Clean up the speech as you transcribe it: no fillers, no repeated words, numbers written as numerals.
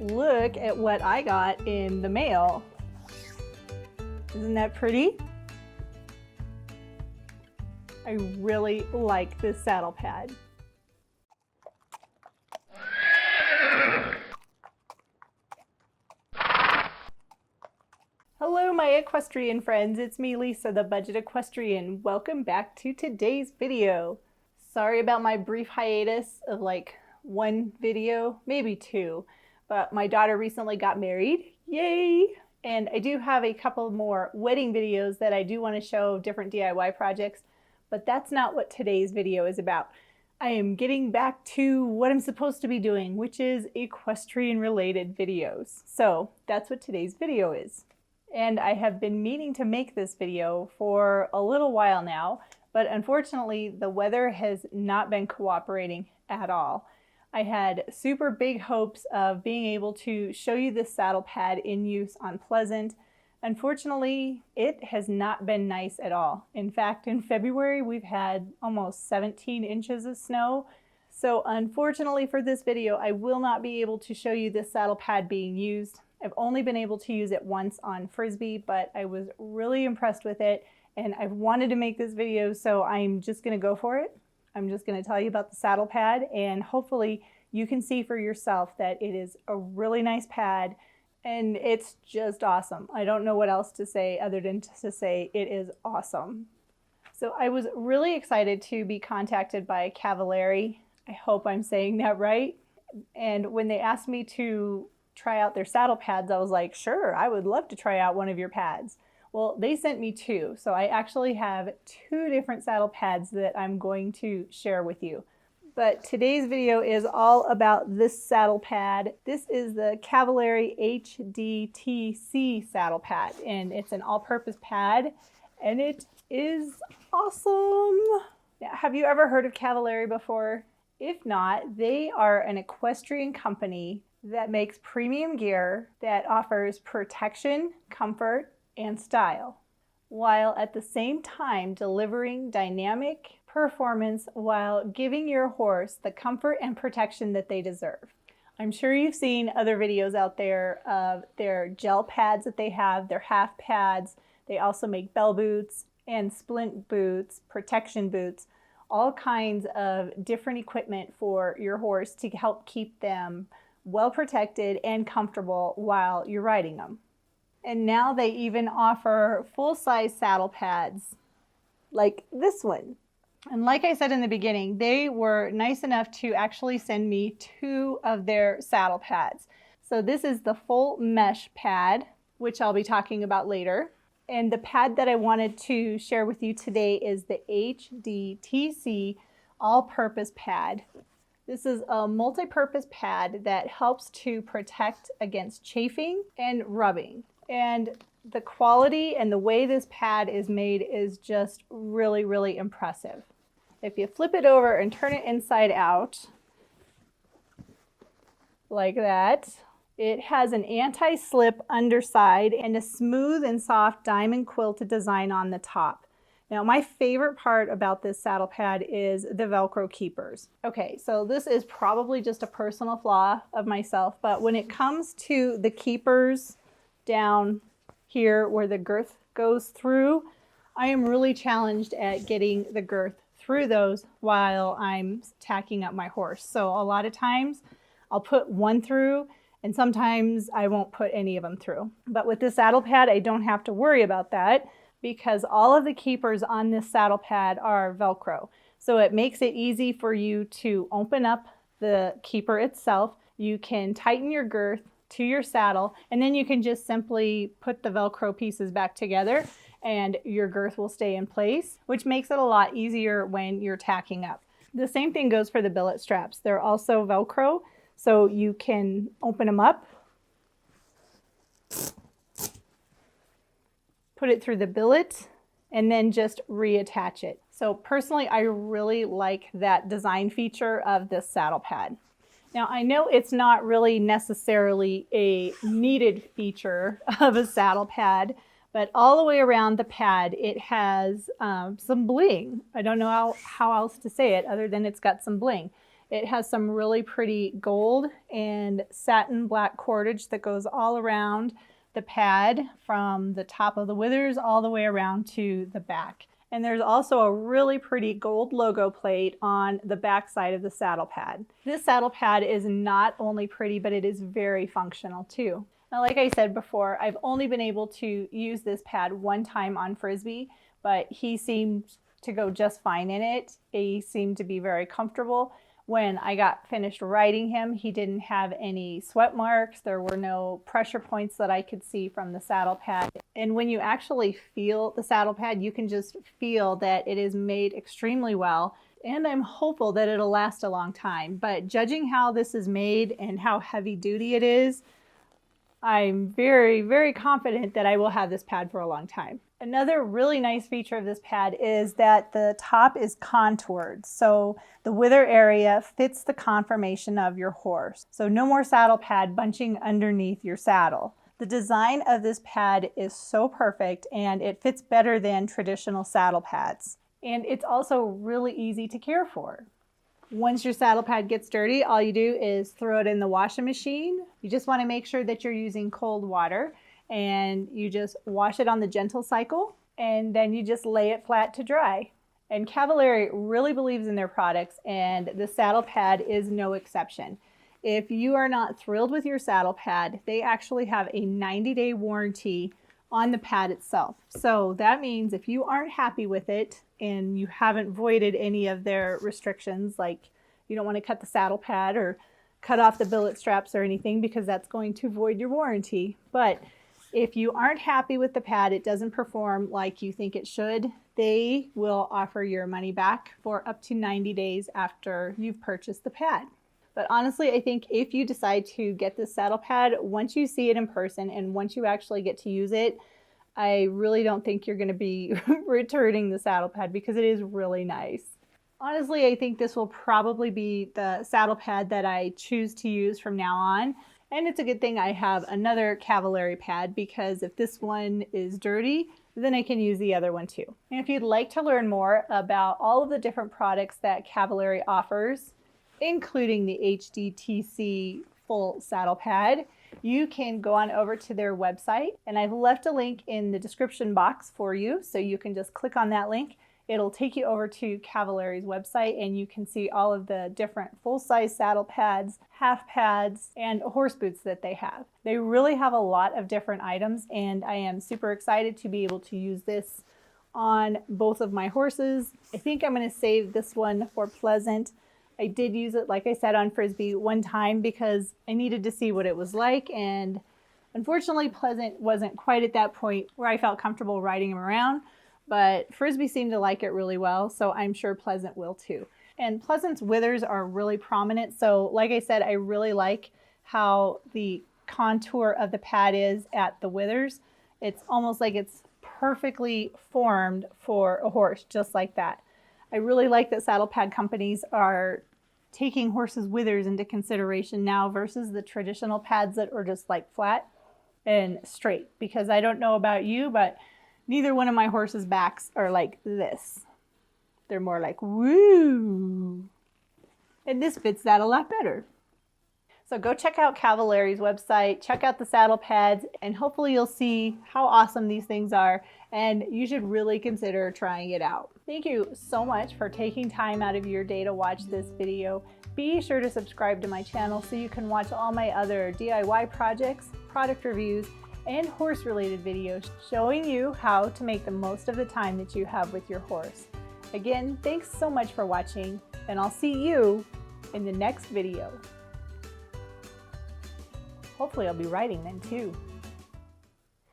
look at what I got in the mail. Isn't that pretty? I really like this saddle pad. Hello my equestrian friends, it's me Lisa, the Budget Equestrian. Welcome back to today's video. Sorry about my brief hiatus of like one video, maybe two, but my daughter recently got married, yay! And I do have a couple more wedding videos that I do want to show different DIY projects, but that's not what today's video is about. I am getting back to what I'm supposed to be doing, which is equestrian related videos. So that's what today's video is. And I have been meaning to make this video for a little while now, but unfortunately the weather has not been cooperating at all. I had super big hopes of being able to show you this saddle pad in use on Pleasant. Unfortunately, it has not been nice at all. In fact, in February, we've had almost 17 inches of snow. So unfortunately for this video, I will not be able to show you this saddle pad being used. I've only been able to use it once on Frisbee, but I was really impressed with it and I've wanted to make this video, so I'm just gonna go for it. I'm just gonna tell you about the saddle pad and hopefully you can see for yourself that it is a really nice pad and it's just awesome. I don't know what else to say other than to say it is awesome. So I was really excited to be contacted by Kavallerie. I hope I'm saying that right. And when they asked me to try out their saddle pads, I was like, sure, I would love to try out one of your pads. Well, they sent me two, so I actually have two different saddle pads that I'm going to share with you. But today's video is all about this saddle pad. This is the Kavallerie HDTC saddle pad, and it's an all-purpose pad, and it is awesome. Now, have you ever heard of Kavallerie before? If not, they are an equestrian company that makes premium gear that offers protection, comfort, and style, while at the same time delivering dynamic performance while giving your horse the comfort and protection that they deserve. I'm sure you've seen other videos out there of their gel pads that they have, their half pads. They also make bell boots and splint boots, protection boots, all kinds of different equipment for your horse to help keep them well protected and comfortable while you're riding them. And now they even offer full-size saddle pads like this one. And like I said in the beginning, they were nice enough to actually send me two of their saddle pads. So this is the full mesh pad, which I'll be talking about later. And the pad that I wanted to share with you today is the HDTC all-purpose pad. This is a multi-purpose pad that helps to protect against chafing and rubbing. And the quality and the way this pad is made is just really, really impressive. If you flip it over and turn it inside out, like that, it has an anti-slip underside and a smooth and soft diamond quilted design on the top. Now, my favorite part about this saddle pad is the Velcro keepers. Okay, so this is probably just a personal flaw of myself, but when it comes to the keepers down here where the girth goes through, I am really challenged at getting the girth through those while I'm tacking up my horse. So a lot of times I'll put one through and sometimes I won't put any of them through. But with this saddle pad, I don't have to worry about that, because all of the keepers on this saddle pad are Velcro. So it makes it easy for you to open up the keeper itself. You can tighten your girth to your saddle, and then you can just simply put the Velcro pieces back together and your girth will stay in place, which makes it a lot easier when you're tacking up. The same thing goes for the billet straps. They're also Velcro, so you can open them up, put it through the billet, and then just reattach it. So personally, I really like that design feature of this saddle pad. Now, I know it's not really necessarily a needed feature of a saddle pad, but all the way around the pad, it has some bling. I don't know how else to say it other than it's got some bling. It has some really pretty gold and satin black cordage that goes all around the pad from the top of the withers all the way around to the back. And there's also a really pretty gold logo plate on the back side of the saddle pad. This saddle pad is not only pretty, but it is very functional too. Now, like I said before, I've only been able to use this pad one time on Frisbee, but he seemed to go just fine in it. He seemed to be very comfortable. When I got finished riding him, he didn't have any sweat marks. There were no pressure points that I could see from the saddle pad. And when you actually feel the saddle pad, you can just feel that it is made extremely well. And I'm hopeful that it'll last a long time. But judging how this is made and how heavy duty it is, I'm very, very confident that I will have this pad for a long time. Another really nice feature of this pad is that the top is contoured. So the wither area fits the conformation of your horse. So no more saddle pad bunching underneath your saddle. The design of this pad is so perfect and it fits better than traditional saddle pads. And it's also really easy to care for. Once your saddle pad gets dirty, all you do is throw it in the washing machine. You just want to make sure that you're using cold water and you just wash it on the gentle cycle and then you just lay it flat to dry. And Kavallerie really believes in their products and the saddle pad is no exception. If you are not thrilled with your saddle pad, they actually have a 90-day warranty on the pad itself. So that means if you aren't happy with it and you haven't voided any of their restrictions, like you don't want to cut the saddle pad or cut off the billet straps or anything because that's going to void your warranty. But if you aren't happy with the pad, it doesn't perform like you think it should, they will offer your money back for up to 90 days after you've purchased the pad. But honestly, I think if you decide to get this saddle pad, once you see it in person and once you actually get to use it, I really don't think you're going to be returning the saddle pad because it is really nice. Honestly, I think this will probably be the saddle pad that I choose to use from now on. And it's a good thing I have another Kavallerie pad because if this one is dirty, then I can use the other one too. And if you'd like to learn more about all of the different products that Kavallerie offers, including the HDTC Full Saddle pad, you can go on over to their website. And I've left a link in the description box for you, so you can just click on that link. It'll take you over to Kavallerie's website and you can see all of the different full-size saddle pads, half pads, and horse boots that they have. They really have a lot of different items and I am super excited to be able to use this on both of my horses. I think I'm going to save this one for Pleasant. I did use it, like I said, on Frisbee one time because I needed to see what it was like, and unfortunately Pleasant wasn't quite at that point where I felt comfortable riding him around. But Frisbee seemed to like it really well, so I'm sure Pleasant will too. And Pleasant's withers are really prominent, so like I said, I really like how the contour of the pad is at the withers. It's almost like it's perfectly formed for a horse, just like that. I really like that saddle pad companies are taking horses' withers into consideration now versus the traditional pads that are just like flat and straight. Because I don't know about you, but neither one of my horses' backs are like this. They're more like, woo. And this fits that a lot better. So go check out Kavallerie's website, check out the saddle pads, and hopefully you'll see how awesome these things are, and you should really consider trying it out. Thank you so much for taking time out of your day to watch this video. Be sure to subscribe to my channel so you can watch all my other DIY projects, product reviews, and horse-related videos showing you how to make the most of the time that you have with your horse. Again, thanks so much for watching, and I'll see you in the next video. Hopefully I'll be riding then too.